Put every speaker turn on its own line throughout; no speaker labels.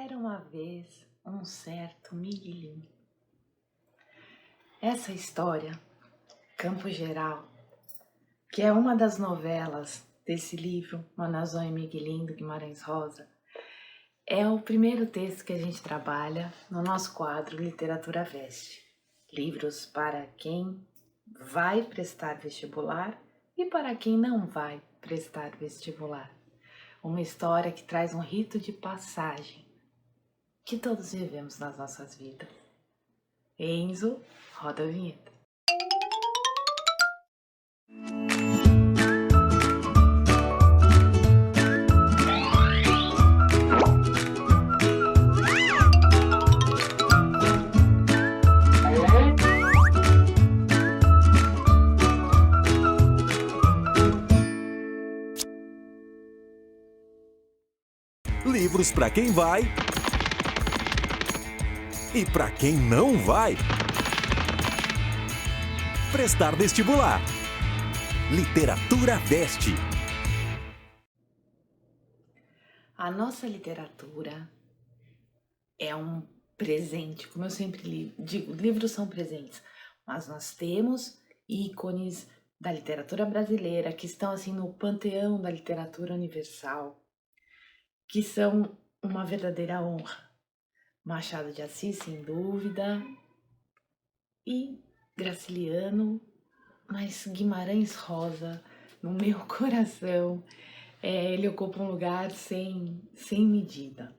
Era uma vez um certo Miguelinho. Essa história, Campo Geral, que é uma das novelas desse livro, Manazão e Miguelinho, do Guimarães Rosa, é o primeiro texto que a gente trabalha no nosso quadro Literatura Veste. Livros para quem vai prestar vestibular e para quem não vai prestar vestibular. Uma história que traz um rito de passagem que todos vivemos nas nossas vidas. Enzo, roda a vinheta.
Livros para quem vai e para quem não vai prestar vestibular. Literatura Veste.
A nossa literatura é um presente, como eu sempre digo, livros são presentes, mas nós temos ícones da literatura brasileira que estão assim no panteão da literatura universal, que são uma verdadeira honra. Machado de Assis, sem dúvida, e Graciliano, mas Guimarães Rosa, no meu coração, ele ocupa um lugar sem medida.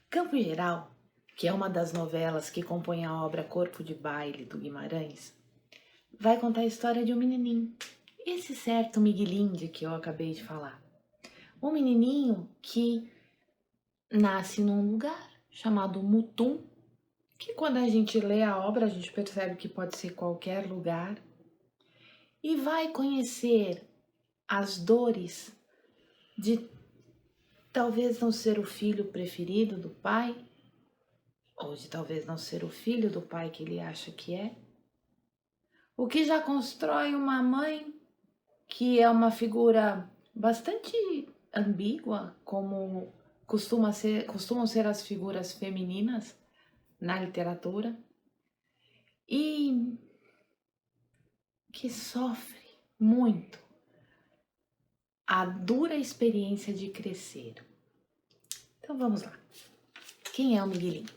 Campo Geral, que é uma das novelas que compõem a obra Corpo de Baile, do Guimarães, vai contar a história de um menininho, esse certo Miguelinho de que eu acabei de falar. Um menininho que nasce num lugar chamado Mutum, que quando a gente lê a obra a gente percebe que pode ser qualquer lugar, e vai conhecer as dores de talvez não ser o filho preferido do pai, ou de talvez não ser o filho do pai que ele acha que é, o que já constrói uma mãe que é uma figura bastante ambígua, como costumam ser as figuras femininas na literatura, e que sofre muito a dura experiência de crescer. Então vamos lá. Quem é o Miguelinho?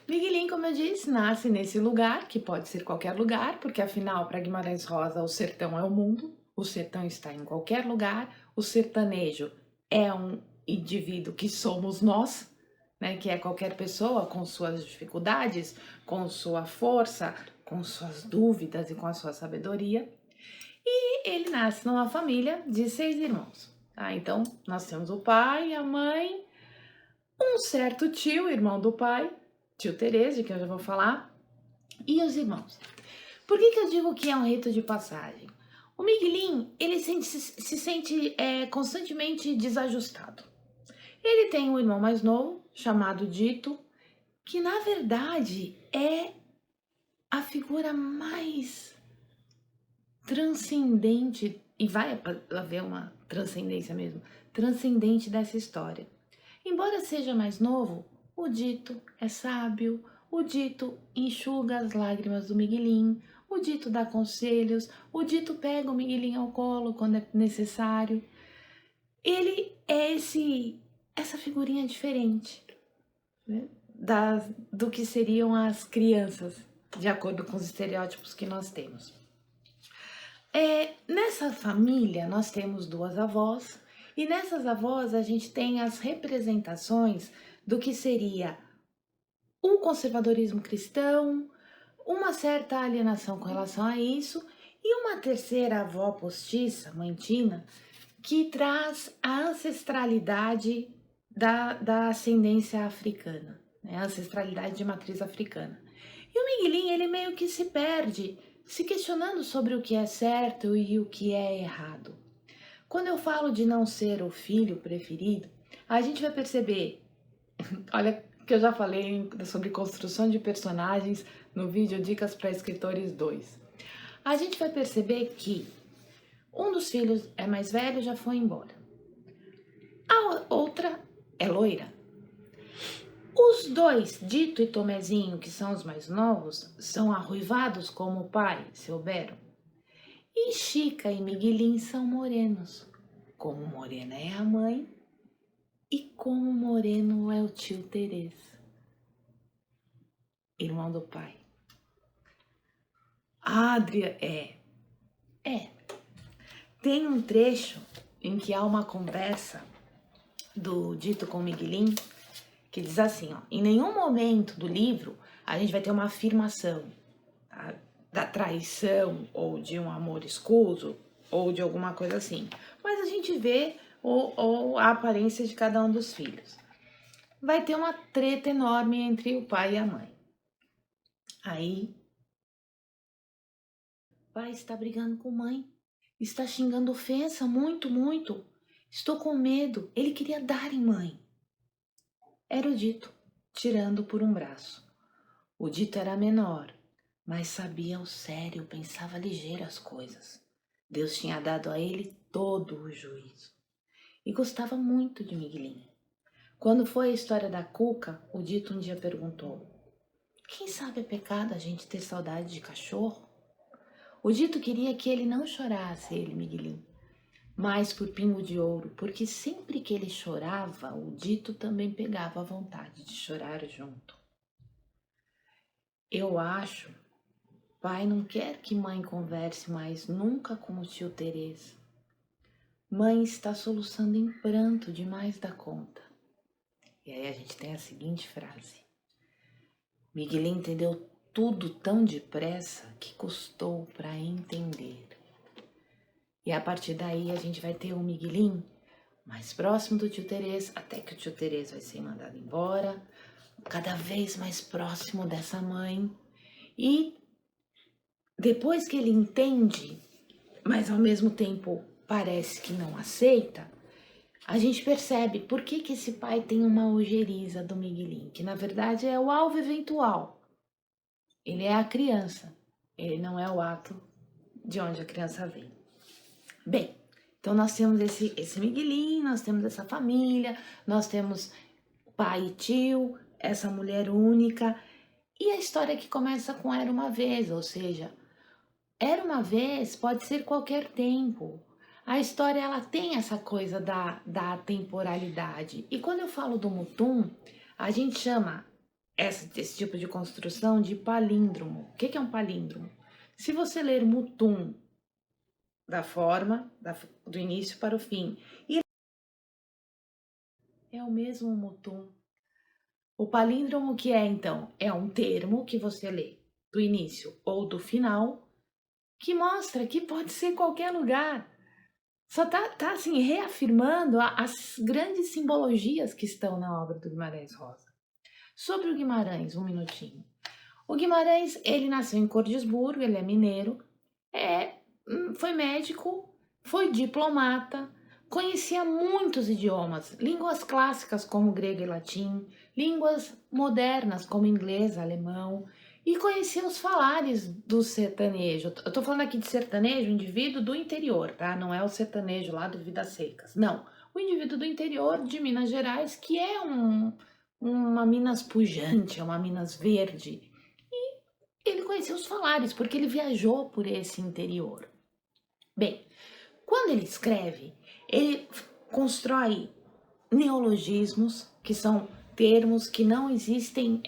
Miguelinho, como eu disse, nasce nesse lugar, que pode ser qualquer lugar, porque afinal, para Guimarães Rosa, o sertão é o mundo, o sertão está em qualquer lugar, o sertanejo é um indivíduo que somos nós, né, que é qualquer pessoa com suas dificuldades, com sua força, com suas dúvidas e com a sua sabedoria. E ele nasce numa família de 6 irmãos. Tá? Então, nós temos o pai, a mãe, um certo tio, irmão do pai, tio Tereza, que eu já vou falar, e os irmãos. Por que eu digo que é um rito de passagem? O Miguelinho, ele se sente constantemente desajustado. Ele tem um irmão mais novo, chamado Dito, que na verdade é a figura mais transcendente, e vai haver uma transcendência mesmo, transcendente dessa história. Embora seja mais novo, o Dito é sábio, o Dito enxuga as lágrimas do Miguelinho, o Dito dá conselhos, o Dito pega o Miguelinho ao colo quando é necessário. Ele é essa figurinha diferente, né, do que seriam as crianças, de acordo com os estereótipos que nós temos. Nessa família nós temos 2 avós, e nessas avós a gente tem as representações do que seria um conservadorismo cristão, uma certa alienação com relação a isso, e uma terceira avó postiça, mãe Tina, que traz a ancestralidade da ascendência africana, né? A ancestralidade de matriz africana. E o Miguelinho, ele meio que se perde, se questionando sobre o que é certo e o que é errado. Quando eu falo de não ser o filho preferido, a gente vai perceber, olha que eu já falei sobre construção de personagens no vídeo Dicas para Escritores 2. A gente vai perceber que um dos filhos é mais velho, já foi embora. A outra é loira. O Os dois, Dito e Tomezinho, que são os mais novos, são arruivados como o pai, seu Bero. E Chica e Miguelin são morenos, como morena é a mãe e como moreno é o tio Terês, irmão do pai. Adria, tem um trecho em que há uma conversa do Dito com o Miguelin, que diz assim, ó, em nenhum momento do livro a gente vai ter uma afirmação, tá, da traição ou de um amor escuso ou de alguma coisa assim, mas a gente vê a aparência de cada um dos filhos. Vai ter uma treta enorme entre o pai e a mãe. Aí, pai está brigando com mãe, está xingando ofensa, muito, muito. Estou com medo, ele queria dar em mãe. Era o Dito, tirando por um braço. O Dito era menor, mas sabia o sério, pensava ligeiro as coisas. Deus tinha dado a ele todo o juízo. E gostava muito de Miguelinho. Quando foi a história da Cuca, o Dito um dia perguntou: quem sabe é pecado a gente ter saudade de cachorro? O Dito queria que ele não chorasse, ele, Miguelinho, mas por pingo de ouro, porque sempre que ele chorava, o Dito também pegava a vontade de chorar junto. Eu acho, pai não quer que mãe converse mais nunca com o tio Terês. Mãe está soluçando em pranto demais da conta. E aí a gente tem a seguinte frase: Miguelinho entendeu tudo tão depressa que custou para entender. E a partir daí a gente vai ter o Miguelinho mais próximo do tio Terês, até que o tio Terês vai ser mandado embora, cada vez mais próximo dessa mãe. E depois que ele entende, mas ao mesmo tempo parece que não aceita, a gente percebe por que esse pai tem uma ojeriza do Miguelinho, que na verdade é o alvo eventual. Ele é a criança, ele não é o ato de onde a criança vem. Bem, então nós temos esse Miguelinho, nós temos essa família, nós temos pai e tio, essa mulher única, e a história que começa com Era Uma Vez, ou seja, Era Uma Vez pode ser qualquer tempo. A história, ela tem essa coisa da temporalidade. E quando eu falo do Mutum, a gente chama esse tipo de construção de palíndromo. O que é um palíndromo? Se você ler Mutum da forma, do início para o fim, e é o mesmo Mutum. O palíndromo que é, então, é um termo que você lê do início ou do final, que mostra que pode ser qualquer lugar. Só tá assim, reafirmando as grandes simbologias que estão na obra do Guimarães Rosa. Sobre o Guimarães, um minutinho. O Guimarães, ele nasceu em Cordisburgo, ele é mineiro, foi médico, foi diplomata, conhecia muitos idiomas, línguas clássicas como grego e latim, línguas modernas como inglês, alemão, e conhecia os falares do sertanejo. Eu tô falando aqui de sertanejo, indivíduo do interior, tá? Não é o sertanejo lá do Vidas Secas, não. O indivíduo do interior de Minas Gerais, que é uma Minas pujante, é uma Minas verde. E ele conhecia os falares, porque ele viajou por esse interior. Bem, quando ele escreve, ele constrói neologismos, que são termos que não existem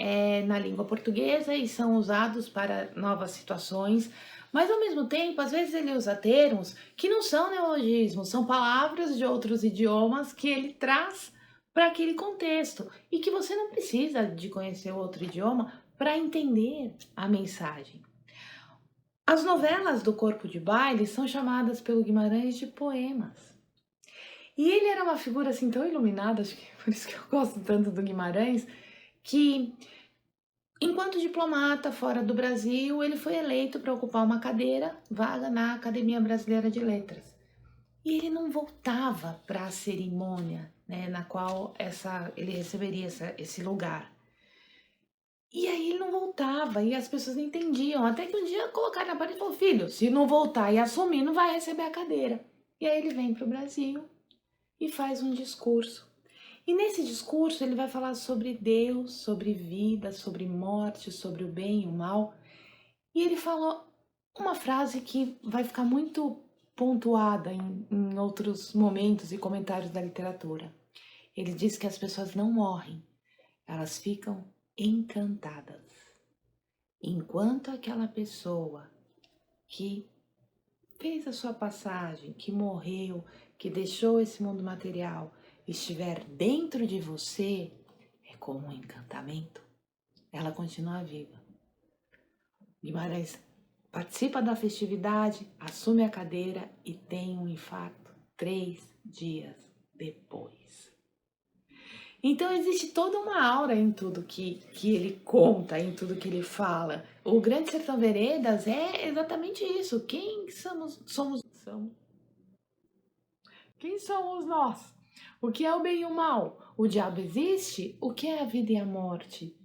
na língua portuguesa e são usados para novas situações, mas ao mesmo tempo, às vezes ele usa termos que não são neologismos, são palavras de outros idiomas que ele traz para aquele contexto e que você não precisa de conhecer outro idioma para entender a mensagem. As novelas do Corpo de Baile são chamadas pelo Guimarães de poemas. E ele era uma figura assim tão iluminada, acho que é por isso que eu gosto tanto do Guimarães, que enquanto diplomata fora do Brasil, ele foi eleito para ocupar uma cadeira vaga na Academia Brasileira de Letras. E ele não voltava para a cerimônia, né, na qual ele receberia esse lugar. E aí ele não voltava e as pessoas não entendiam. Até que um dia colocaram na parede e falou: filho, se não voltar e assumir, não vai receber a cadeira. E aí ele vem para o Brasil e faz um discurso. E nesse discurso ele vai falar sobre Deus, sobre vida, sobre morte, sobre o bem e o mal. E ele fala uma frase que vai ficar muito pontuada em outros momentos e comentários da literatura. Ele diz que as pessoas não morrem, elas ficam encantadas. Enquanto aquela pessoa que fez a sua passagem, que morreu, que deixou esse mundo material, estiver dentro de você, é como um encantamento. Ela continua viva. Guimarães participa da festividade, assume a cadeira e tem um infarto 3 dias depois. Então existe toda uma aura em tudo que ele conta, em tudo que ele fala. O Grande Sertão Veredas é exatamente isso. Quem somos. Quem somos nós? O que é o bem e o mal? O diabo existe? O que é a vida e a morte?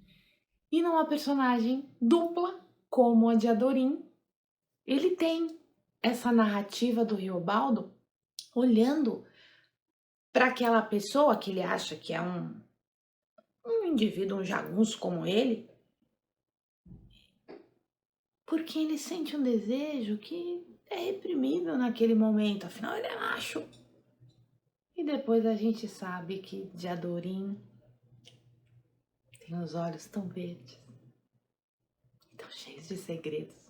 E numa personagem dupla, como a de Adorim, ele tem essa narrativa do Riobaldo olhando para aquela pessoa que ele acha que é um indivíduo, um jagunço como ele, porque ele sente um desejo que é reprimido naquele momento, afinal ele é macho. E depois a gente sabe que de Adorim tem os olhos tão verdes, tão cheios de segredos.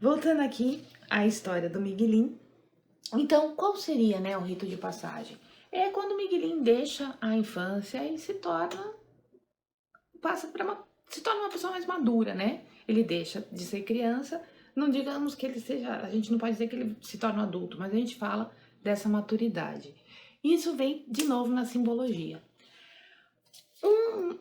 Voltando aqui à história do Miguelin. Então, qual seria, o rito de passagem? É quando o Miguelin deixa a infância e se torna uma pessoa mais madura, né? Ele deixa de ser criança, não digamos que ele seja, a gente não pode dizer que ele se torna adulto, mas a gente fala dessa maturidade. Isso vem de novo na simbologia.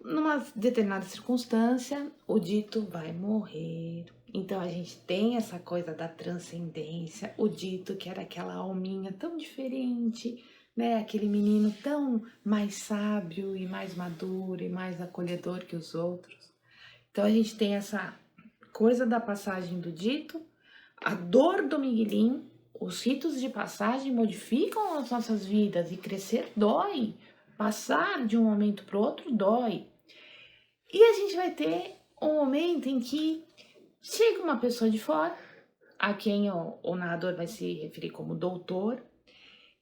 Numa determinada circunstância, o dito vai morrer. Então a gente tem essa coisa da transcendência, o dito que era aquela alminha tão diferente, né? Aquele menino tão mais sábio e mais maduro e mais acolhedor que os outros. Então a gente tem essa coisa da passagem do dito, a dor do Miguelin, os ritos de passagem modificam as nossas vidas e crescer dói, passar de um momento para o outro dói. E a gente vai ter um momento em que chega uma pessoa de fora, a quem o narrador vai se referir como doutor,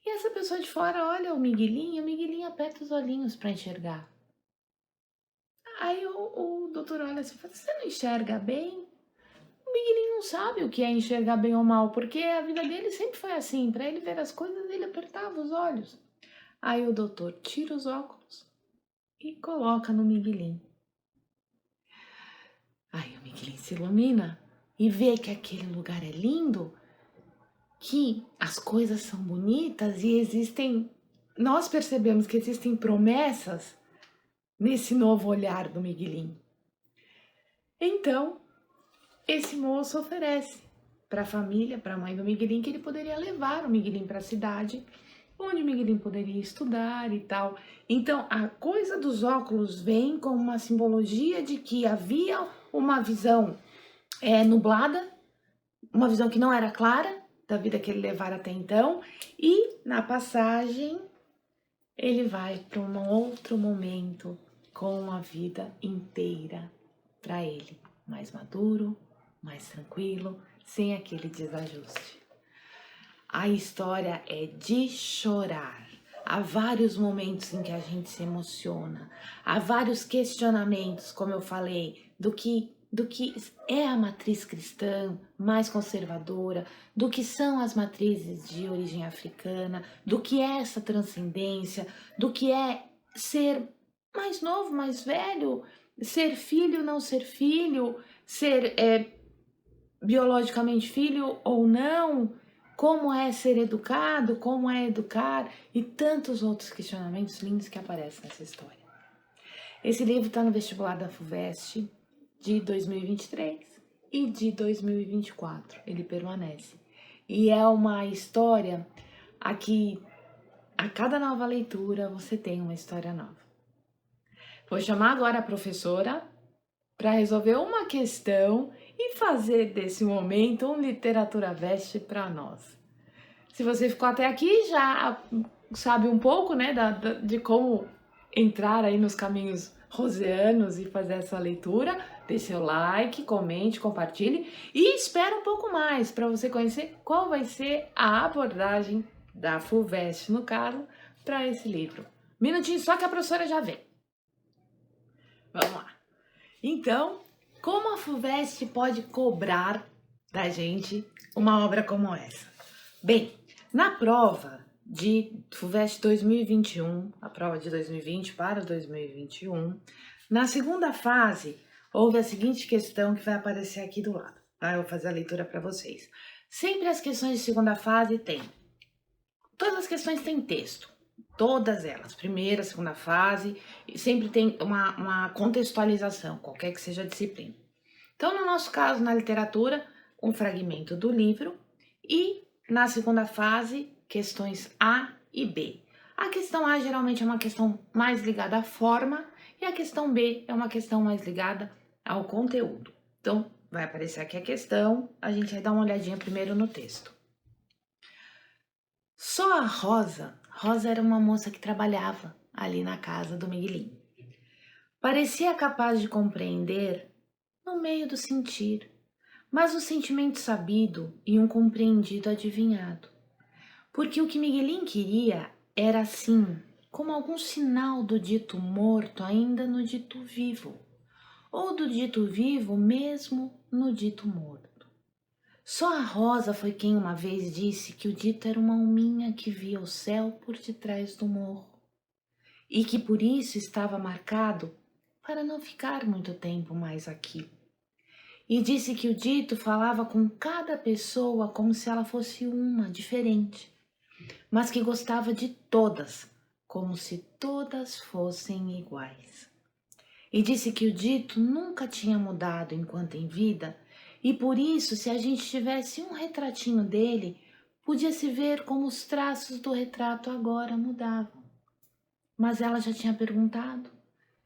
e essa pessoa de fora olha o Miguelin aperta os olhinhos para enxergar. Aí o doutor olha assim e fala, você não enxerga bem? O Miguelin não sabe o que é enxergar bem ou mal, porque a vida dele sempre foi assim, para ele ver as coisas ele apertava os olhos. Aí o doutor tira os óculos e coloca no Miguelin. Aí o Miguelin se ilumina e vê que aquele lugar é lindo, que as coisas são bonitas e nós percebemos que existem promessas nesse novo olhar do Miguelin. Então, esse moço oferece para a família, para a mãe do Miguelin, que ele poderia levar o Miguelin para a cidade, onde o Miguelin poderia estudar e tal. Então, a coisa dos óculos vem como uma simbologia de que havia uma visão nublada, uma visão que não era clara da vida que ele levara até então, e na passagem ele vai para um outro momento com a vida inteira para ele, mais maduro, mais tranquilo, sem aquele desajuste. A história é de chorar. Há vários momentos em que a gente se emociona. Há vários questionamentos, como eu falei, do que é a matriz cristã mais conservadora, do que são as matrizes de origem africana, do que é essa transcendência, do que é ser mais novo, mais velho, ser filho, não ser filho, ser biologicamente filho ou não, como é ser educado, como é educar e tantos outros questionamentos lindos que aparecem nessa história. Esse livro está no vestibular da FUVEST de 2023 e de 2024, ele permanece. E é uma história aqui, a cada nova leitura você tem uma história nova. Vou chamar agora a professora para resolver uma questão e fazer desse momento um Literatura Veste para nós. Se você ficou até aqui, já sabe um pouco, né, de como entrar aí nos caminhos roseanos e fazer essa leitura, dê seu like, comente, compartilhe e espera um pouco mais para você conhecer qual vai ser a abordagem da FUVEST, no caso, para esse livro. Minutinho só que a professora já vem. Vamos lá. Então, como a FUVEST pode cobrar da gente uma obra como essa? Bem, na prova de FUVEST 2021, a prova de 2020 para 2021, na segunda fase, houve a seguinte questão que vai aparecer aqui do lado, tá? Eu vou fazer a leitura para vocês. Sempre as questões de segunda fase todas as questões têm texto, todas elas, primeira, segunda fase, e sempre tem uma contextualização, qualquer que seja a disciplina. Então, no nosso caso, na literatura, um fragmento do livro e, na segunda fase, questões A e B. A questão A geralmente é uma questão mais ligada à forma e a questão B é uma questão mais ligada ao conteúdo. Então, vai aparecer aqui a questão, a gente vai dar uma olhadinha primeiro no texto. Só a Rosa era uma moça que trabalhava ali na casa do Miguelinho. Parecia capaz de compreender no meio do sentir, mas o sentimento sabido e um compreendido adivinhado. Porque o que Miguelinho queria era assim, como algum sinal do dito morto ainda no dito vivo, ou do dito vivo mesmo no dito morto. Só a Rosa foi quem uma vez disse que o dito era uma alminha que via o céu por detrás do morro, e que por isso estava marcado para não ficar muito tempo mais aqui. E disse que o dito falava com cada pessoa como se ela fosse uma, diferente, mas que gostava de todas, como se todas fossem iguais. E disse que o dito nunca tinha mudado enquanto em vida, e por isso, se a gente tivesse um retratinho dele, podia se ver como os traços do retrato agora mudavam. Mas ela já tinha perguntado,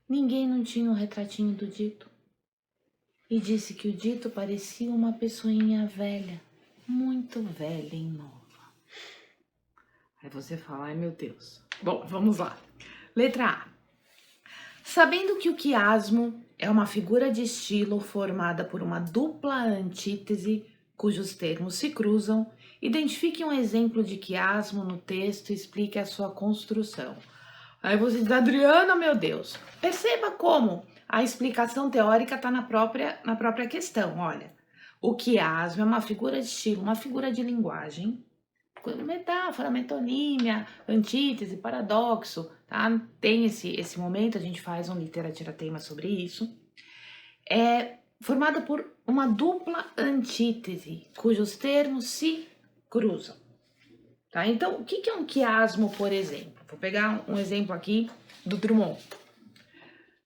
ninguém não tinha o retratinho do dito. E disse que o dito parecia uma pessoinha velha, muito velha e nova. Aí você fala, ai meu Deus. Bom, vamos lá. Letra A. Sabendo que o quiasmo é uma figura de estilo formada por uma dupla antítese cujos termos se cruzam, identifique um exemplo de quiasmo no texto e explique a sua construção. Aí você diz, Adriana, meu Deus, perceba como a explicação teórica está na própria questão. Olha, o quiasmo é uma figura de estilo, uma figura de linguagem, metáfora, metonímia, antítese, paradoxo, tá? Tem esse momento, a gente faz um literatura-tema sobre isso. É formada por uma dupla antítese, cujos termos se cruzam, tá? Então, o que é um quiasmo, por exemplo? Vou pegar um exemplo aqui do Drummond.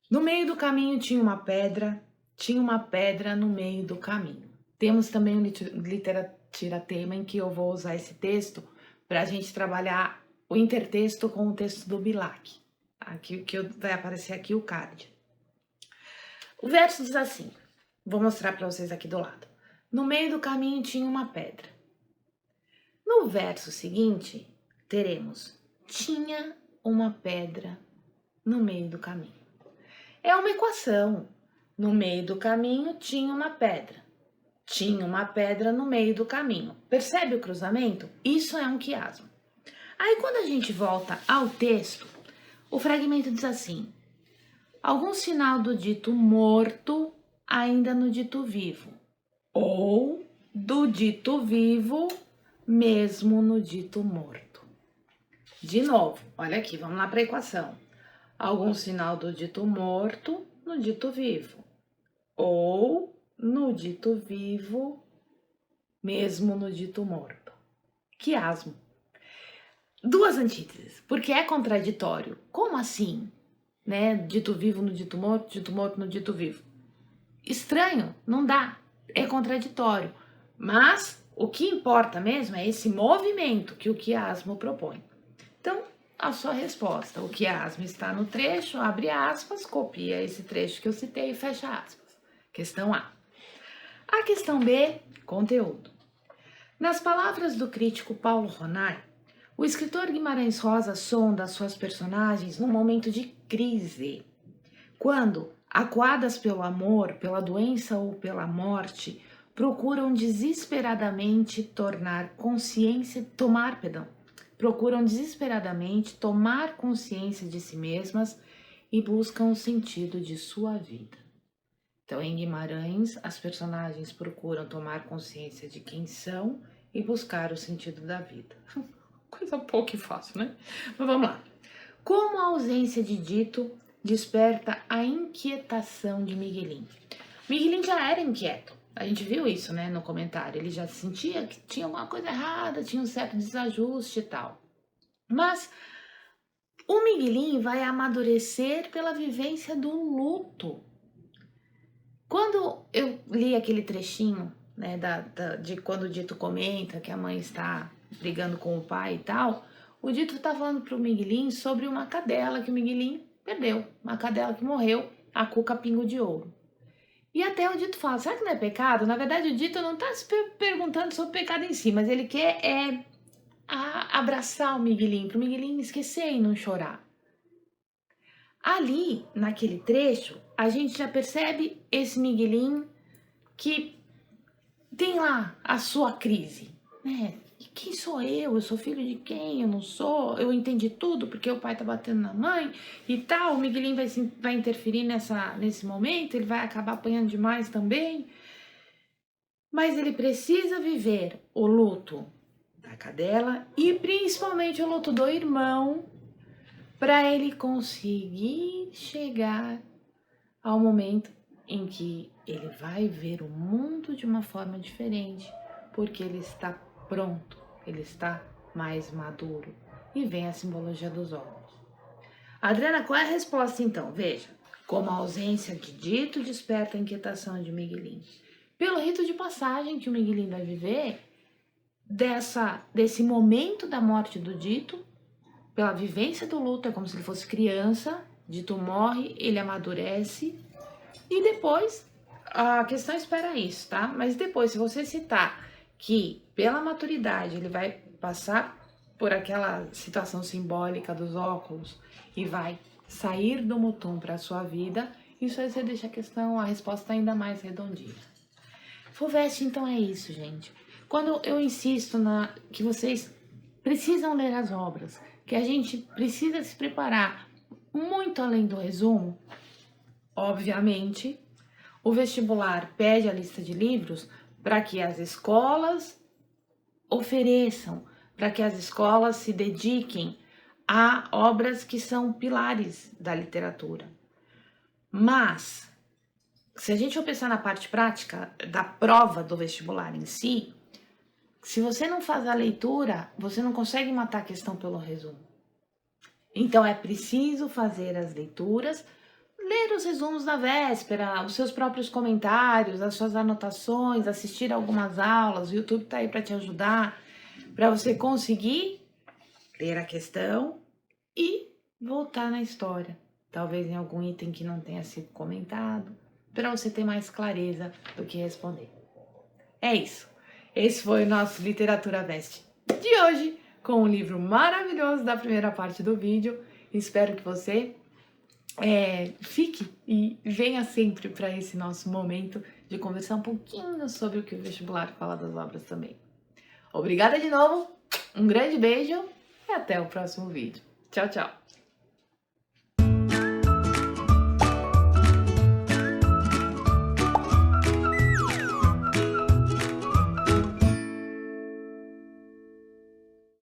No meio do caminho tinha uma pedra no meio do caminho. Temos também um literatura-tema em que eu vou usar esse texto para a gente trabalhar o intertexto com o texto do Bilac. Aqui que vai aparecer aqui o card. O verso diz assim, vou mostrar para vocês aqui do lado. No meio do caminho tinha uma pedra. No verso seguinte, teremos tinha uma pedra no meio do caminho. É uma equação. No meio do caminho tinha uma pedra. Tinha uma pedra no meio do caminho. Percebe o cruzamento? Isso é um quiasmo. Aí quando a gente volta ao texto, o fragmento diz assim, algum sinal do dito morto ainda no dito vivo, ou do dito vivo mesmo no dito morto. De novo, olha aqui, vamos lá para a equação. Algum sinal do dito morto no dito vivo, ou no dito vivo mesmo no dito morto. Quiasmo. Duas antíteses, porque é contraditório. Como assim? Né? Dito vivo no dito morto no dito vivo. Estranho, não dá, é contraditório. Mas o que importa mesmo é esse movimento que o quiasmo propõe. Então, a sua resposta, o quiasmo está no trecho, abre aspas, copia esse trecho que eu citei e fecha aspas. Questão A. A questão B, conteúdo. Nas palavras do crítico Paulo Ronay, O escritor Guimarães Rosa sonda suas personagens num momento de crise, quando, acuadas pelo amor, pela doença ou pela morte, procuram desesperadamente tomar consciência de si mesmas e buscam o sentido de sua vida. Então, em Guimarães, as personagens procuram tomar consciência de quem são e buscar o sentido da vida. Coisa pouco e fácil, né? Mas vamos lá. Como a ausência de Dito desperta a inquietação de Miguelin? Miguelin já era inquieto. A gente viu isso, né, no comentário. Ele já sentia que tinha alguma coisa errada, tinha um certo desajuste e tal. Mas o Miguelin vai amadurecer pela vivência do luto. Quando eu li aquele trechinho, né, de quando o Dito comenta que a mãe está brigando com o pai e tal, o Dito tá falando pro Miguelin sobre uma cadela que o Miguelin perdeu, uma cadela que morreu, a Cuca Pingo de Ouro. E até o Dito fala, será que não é pecado? Na verdade, o Dito não tá se perguntando sobre o pecado em si, mas ele quer abraçar o Miguelin, pro Miguelin esquecer e não chorar. Ali, naquele trecho, a gente já percebe esse Miguelin que tem lá a sua crise, né? E quem sou eu? Eu sou filho de quem? Eu não sou? Eu entendi tudo porque o pai tá batendo na mãe e tal. O Miguelin vai interferir nesse momento, ele vai acabar apanhando demais também. Mas ele precisa viver o luto da cadela e principalmente o luto do irmão para ele conseguir chegar ao momento em que ele vai ver o mundo de uma forma diferente, porque ele está pronto, ele está mais maduro. E vem a simbologia dos ovos. Adriana, qual é a resposta então? Veja, como a ausência de Dito desperta a inquietação de Miguelin. Pelo rito de passagem que o Miguelin vai viver, desse momento da morte do Dito, pela vivência do luto, é como se ele fosse criança, Dito morre, ele amadurece, e depois, a questão espera isso, tá? Mas depois, se você citar que pela maturidade ele vai passar por aquela situação simbólica dos óculos e vai sair do mutum para a sua vida, isso aí você deixa a resposta ainda mais redondinha. FUVEST, então é isso, gente. Quando eu insisto que vocês precisam ler as obras, que a gente precisa se preparar muito além do resumo, obviamente, o vestibular pede a lista de livros para que as escolas ofereçam, para que as escolas se dediquem a obras que são pilares da literatura. Mas, se a gente for pensar na parte prática da prova do vestibular em si, se você não faz a leitura, você não consegue matar a questão pelo resumo. Então, é preciso fazer as leituras, ler os resumos da véspera, os seus próprios comentários, as suas anotações, assistir algumas aulas, o YouTube tá aí para te ajudar, para você conseguir ler a questão e voltar na história. Talvez em algum item que não tenha sido comentado, para você ter mais clareza do que responder. É isso. Esse foi o nosso Literatura Veste de hoje, com um livro maravilhoso da primeira parte do vídeo. Espero que você fique e venha sempre para esse nosso momento de conversar um pouquinho sobre o que o vestibular fala das obras também. Obrigada de novo, um grande beijo e até o próximo vídeo. Tchau, tchau!